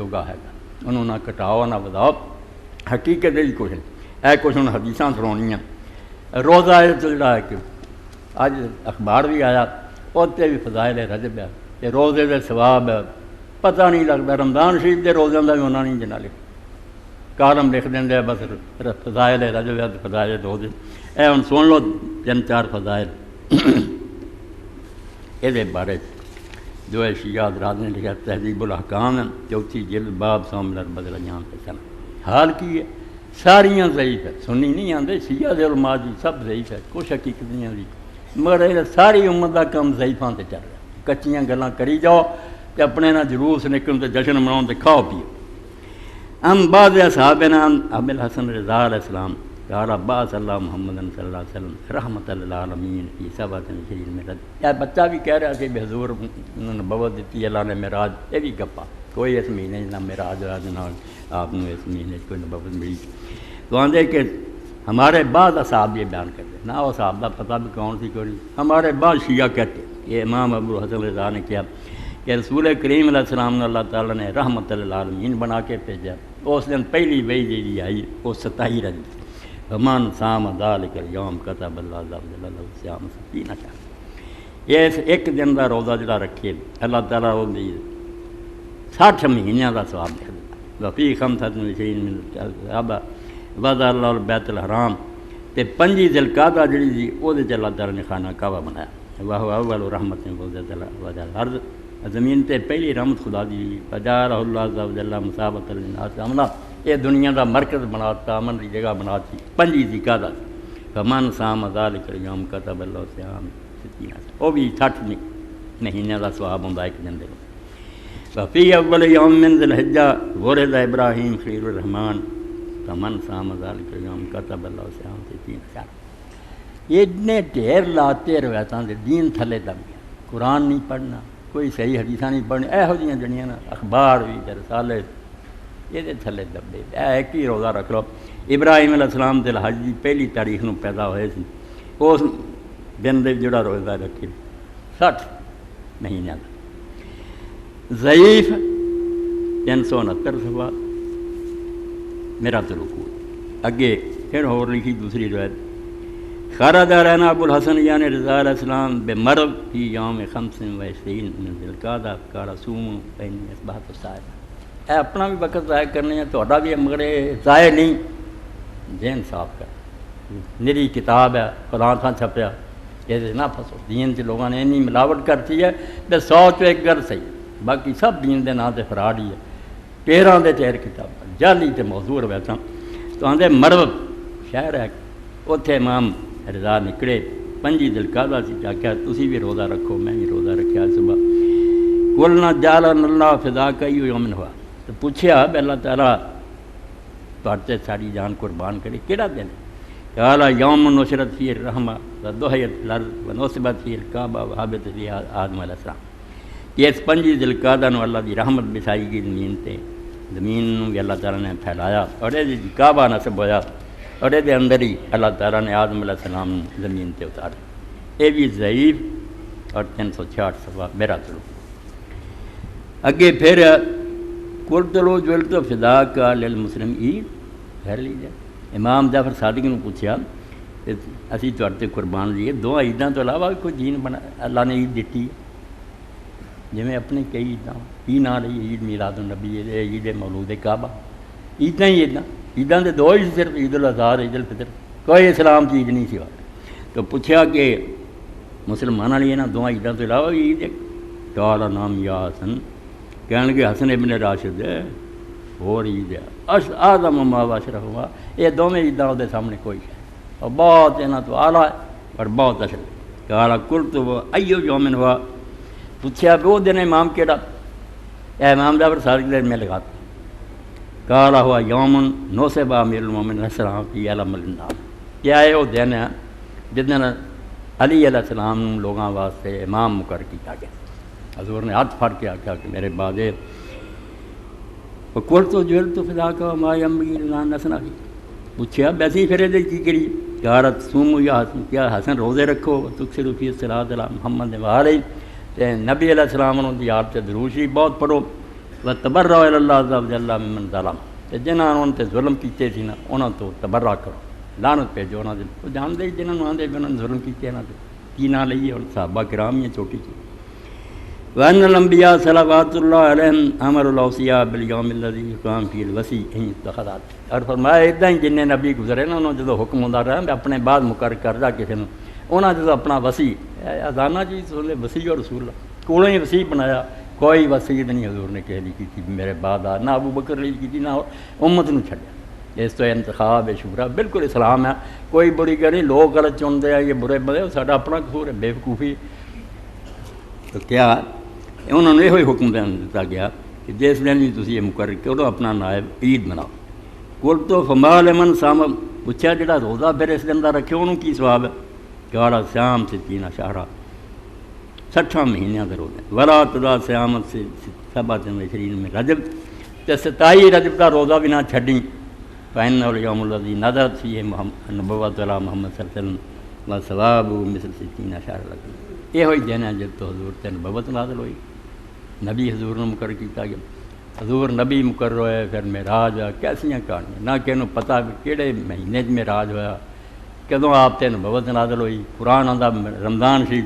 جوگا ہے انہوں نہ کٹاؤ نہ بداؤ، حقیقت ہی کچھ نہیں۔ اے کچھ ہوں حدیثاں سناؤنیاں۔ روزہ تو جڑا ہے کہ اج اخبار بھی آیا اتنے بھی فضائل رجب ہے کہ روزے دے ثواب ہے، پتہ نہیں لگتا رمضان شریف دے روزوں کا بھی انہوں نے جنا لکھ کالم لکھ دیں بس فضائل رجب ہے فضائل روزے۔ اے ہوں سن لو تین چار فضائل یہ بارے جو ہے شیعہ حضرات نے لکھا تہذیب الاحکام ہے، چوتھی جلد باب سوم بدل جان پہ سن۔ حال کی ہے ساریاں ضعیف ہے، سنی نہیں آتے شیعہ دے علماء جی سب ضعیف ہے، کچھ حقیقت نہیں آتی، مگر ساری امت کا کام ضعیفاں تے چل رہا ہے۔ کچیاں گلاں کری جاؤ کہ اپنے نہ جلوس نکل تے جشن مناؤ تے کھاؤ پیو۔ بعض اصحابنا ابو الحسن رضا علیہ السلام قال عباس اللہ محمد صلی اللہ علیہ وسلم رحمت للعالمین فی سبعۃ وعشرین معراج۔ یہ بچہ بھی کہہ رہا کہ بے حضور نبوت دیتی اللہ نے معراج، یہ بھی گپا کوئی اس مہینے نہ معراج ہوا نہ آپ نے اس مہینے کوئی نبوت ملی۔ تو آندے کہ ہمارے بعد اصحاب یہ بیان کرتے نہ وہ صحاب کا پتہ بھی کون سی کوئی نہیں، ہمارے بعد شیعہ کہتے یہ امام ابو الحسن رضا نے کیا کہ رسول کریم علیہ السلام نے اللہ تعالیٰ نے رحمت للعالمین بنا کے بھیجا۔ اس دن پہلی وحی جی آئی وہ 27 رجب فمن صام ذلک الیوم کتب اللہ عز وجل له صیام 60 شہرا۔ یہ ایک دن کا روزہ جڑا رکھے اللہ تعالیٰ وہ 60 مہینوں کا ثواب دے دیتا۔ وفی خمسۃ وعشرین من الشعبہ وضع اللہ البیت الحرام تے 5 ذی القعدہ جڑی جی وہ اللہ تعالیٰ نے خانہ کعبہ بنایا۔ وہ اول رحمت وضع الارض زمین تے پہلی رحمت خدا دی فجعلہ اللہ عز وجل مثابۃ للناس امنا، یہ دنیا دا مرکز بناتا امن کی جگہ بناتی 5 ذی القعدہ فمن صام ذلک الیوم کتب اللہ صیام 60 شہرا، وہ بھی 60 مہینے کا ثواب ہوندا ایک دن دے۔ وفی اول یوم من ذی الحجہ ولد ابراہیم خلیل الرحمن فمن صام ذلک الیوم کتب اللہ صیام 60 شہرا۔ اتنے ڈھیر لاتے روایتاں دے دین تھلے دب گیا، قرآن نہیں پڑھنا، کوئی صحیح حدیثاں نہیں پڑھنی، یہو جہاں جڑیاں نا اخبار بھی رسالے یہ تھلے دبے۔ ایک ہی روزہ رکھ لو۔ ابراہیم علیہ السلام دل حج کی پہلی تاریخ نو پیدا ہوئے سی، اس دن دے جڑا روزہ رکھے 60 مہینہ کا۔ ضعیف 369 صفحہ میرا ترکو اگے پھر اور لکھی دوسری روایت خرج علینا ابو الحسن یعنی رضا علیہ السلام بمرض فی یوم 25 من ذی القعدہ قال صوموا فإنی اصبحت صائما۔ اے اپنا بھی وقت ضائع کرنے ہیں تہاڈا بھی، مگر ضائع نہیں، ذہن صاف کر، میری کتاب ہے فلاں تھاں چھپیا، یہ نہ پھسو۔ دین سے لوگوں نے اینی ملاوٹ کرتی ہے کہ 100 چ ایک گل صحیح، باقی سب دین دے نام تے فراڈ ہی ہے، 13 دے 13 کتاب جعلی تے موضوع ویسا۔ تو آندے مرو شہر ہے اتنے امام رضا نکلے 5 ذی القعدہ سی، آخیا تسی بھی روزہ رکھو، میں بھی روزہ رکھیا صبح۔ قلنا جعلنا اللہ فداک ای یوم ہوا، تو پوچھا بھی اللہ تعالیٰ تواڈے ساری جان قربان کرے کہڑا دن ہے؟ قال یوم نشرت فیہ الرحمہ ودحیت الارض ونصبت فیہ الکعبہ وہبط فیہ آدم علیہ السلام۔ یہ اس 5 ذی القعدہ نو اللہ دی رحمت بسائی گئی زمین تے، زمین نو بھی اللہ تعالیٰ نے پھیلایا اور یہ کعبہ نصب ہویا اور یہ اندر ہی اللہ تعالیٰ نے آدم علیہ السلام زمین تے اتارا۔ یہ بھی ضعیف اور 366 صفحہ میرا چلو اگے۔ پھر قلتلو جلت فداک للمسلم عید گھر لیجیے۔ امام جعفر صادق نے پوچھا کہ اسی تے قربان لیے 2 عیداں تو علاوہ کوئی دین بنا اللہ نے عید دیتی ہے؟ جی اپنی کئی عیداں کی نہ رہی، عید میلاد النبی، عید مولود کعبہ، عیداں ہی عیداں دے 2 ہی صرف عید الاضحیٰ عید الفطر، کوئی اسلام کی عید نہیں سوا۔ تو پوچھا کہ مسلمانوں لیے نا 2 عیداں تو علاوہ عید ہے؟ قال نام یا حسن، کہنے کہ حسن ابن راشد ہے اور عید ہے اعظم ما باشرہ ہوا، یہ دونوں عیداں وہ سامنے کوئی ہے اور بہت یہاں تو اعلیٰ ہے اور بہت اشر۔ قال قلت ایو یوم ہوا، پوچھا وہ دن امام کیڑا؟ اے امام جعفر صادق نے میں لگاتا۔ قال ہوا یوم نصب امیر المومنین علیہ السلام فی علم الناس، کیا ہے وہ دن ہے جس دن علی علیہ السلام لوگوں واسطے امام مقرر کیا گیا۔ حضور نے ہاتھ پھڑ کے آخیا کہ میرے بعد قلت جعلت فداک ما ینبغی لنا ان نصنع فیہ، پوچھا ویسے پھر یہ کی کری؟ قالت صوموا یا حسن، کیا حسن روزے رکھو، تکثروا فیہ الصلاۃ علی محمد وآلہ، نبی علیہ السلام دی یاد تے درود شریف بہت پڑھو، وتبرأ الی اللہ عز وجل ممن ظلم، تے جنہاں نے ان تے ظلم کیتے سی نا انہاں تو تبرہ کرو، لعنت بھیجو انہاں دے، وہ جانتے ہی جنہاں آندے انہاں نے ظلم کیتے انہاں تے کی نہ لئیے اور صحابہ کرام یہ چھوٹی چیز۔ وَأَنَّ الْأَنْبِيَاءَ صَلَوَاتُ اللَّهِ عَلَيْهِمْ أَمَرُوا الْأَوْصِيَاءَ بِالْيَوْمِ الَّذِي يُقَامُ فِيهِ الْوَصِيُّ إِنْ اتَّخَذَ، اور فرمایا ادھا ہی جن نبی گزرے نا انہوں جدو حکم ہوندا رہا میں اپنے بعد مقرر کردا کسی نے، انہاں جدو اپنا وصی ازانہ جی سولے وصی اور رسول کولوں ہی وصی بنایا، کوئی وصیت نہیں حضور نے کہہ لی کی میرے بعد آ، نہ ابو بکر نے کی نہ امت نو چھڈیا، اس تو انتخاب شورا بالکل اسلام ہے، کوئی بری گل نہیں، لوگ غلط چنتے ہیں یہ برے بندے ساڈا اپنا قصور ہے، بے وقوفی۔ تو کیا انہوں نے یہ حکم دیتا گیا کہ جس دن بھی تسی یہ مقرر کرو اپنا نائب عید مناؤ۔ کل تو فما لمن صام، پوچھا جڑا روزہ پھر اس دن دا رکھے انہوں کی ثواب ہے؟ کہا سیام ستین شہرا، 60 مہینوں کا روزہ، ولا تدا سیامت سے 27 میں رجب، تے 27 رجب کا روزہ بھی نہ چھڈیں، فإنه اليوم الذي نظرت فيه نبوت علی محمد صلی اللہ علیہ وسلم وثوابہ مثل 60 شہر لگی، یہ ہوئی دن ہے جب تو حضور تے نبوت نازل ہوئی، نبی حضور نے مقرر کیتا گیا، حضور نبی مقرر ہوئے، پھر معراج ہوا، کیسیاں کہانیاں، نہ کہنوں پتہ کہڑے مہینے معراج ہوا، کدوں آپ تے نبوت نازل ہوئی، قرآن آندا رمضان شریف